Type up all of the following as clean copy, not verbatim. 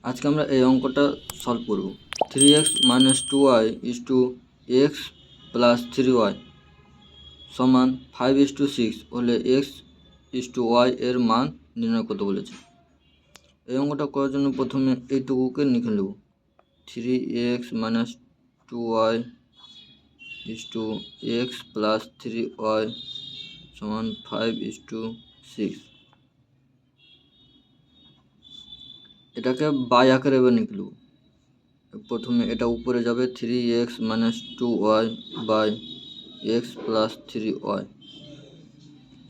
আজকে আমরা এই অঙ্কটা সলভ করব। 3x - 2y = x + 3y সমান 5:6 হলে x y এর মান নির্ণয় করতে বলেছে। এই অঙ্কটা করার জন্য প্রথমে এইটুকুকে লিখে নেব। 3x - 2y = x + 3y সমান 5:6। এটাকে বাই আকারে এবার লিখে নেব। প্রথমে এটা উপরে যাবে 3x - 2y by x + 3y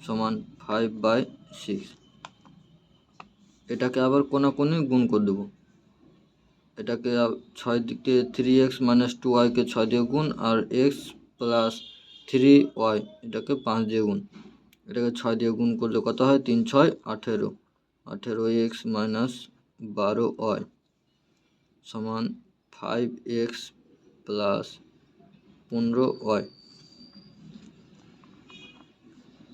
সমান 5/6। এটাকে আবার কোনাকুনি গুণ করে দেবো। এটাকে 6 দিকে 3x - 2y-কে 6 দিয়ে গুণ, আর x + 3y এটাকে 5 দিয়ে গুণ। এটাকে 6 দিয়ে গুণ করলে কত হয়? 3 × 6 = 18। 18x - 12y সমান 5x + 15y।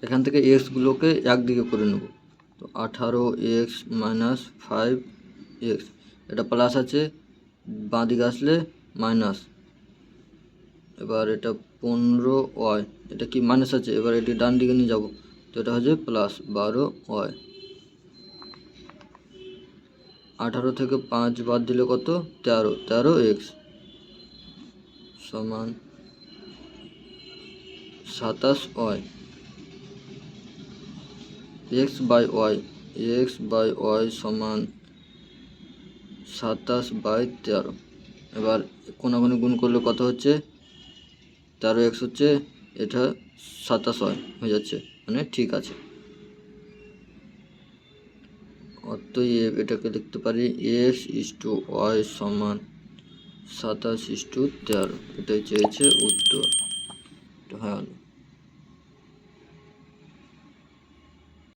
এখান থেকে এক্সগুলোকে একদিকে করে নেব। তো 18x - 5x, এটা প্লাস আছে, বাঁ দিকে আসলে মাইনাস। এবার এটা 15y, এটা কি মাইনাস আছে, এবার এটি ডান দিকে নিয়ে যাব, তো এটা হচ্ছে প্লাস 12y। 18 থেকে 5 বাদ দিলে কত? 13x সমান 27y। x/y সমান 27/13। এবার কোনাকুনি গুণ করলে কত হচ্ছে? 13x হচ্ছে, এটা 27y হয়ে যাচ্ছে, মানে ঠিক আছে। অতএব এটাকে লিখতে পারি x/y সমান 27/13। এটাই চেয়েছে উত্তর। হ্যাঁ।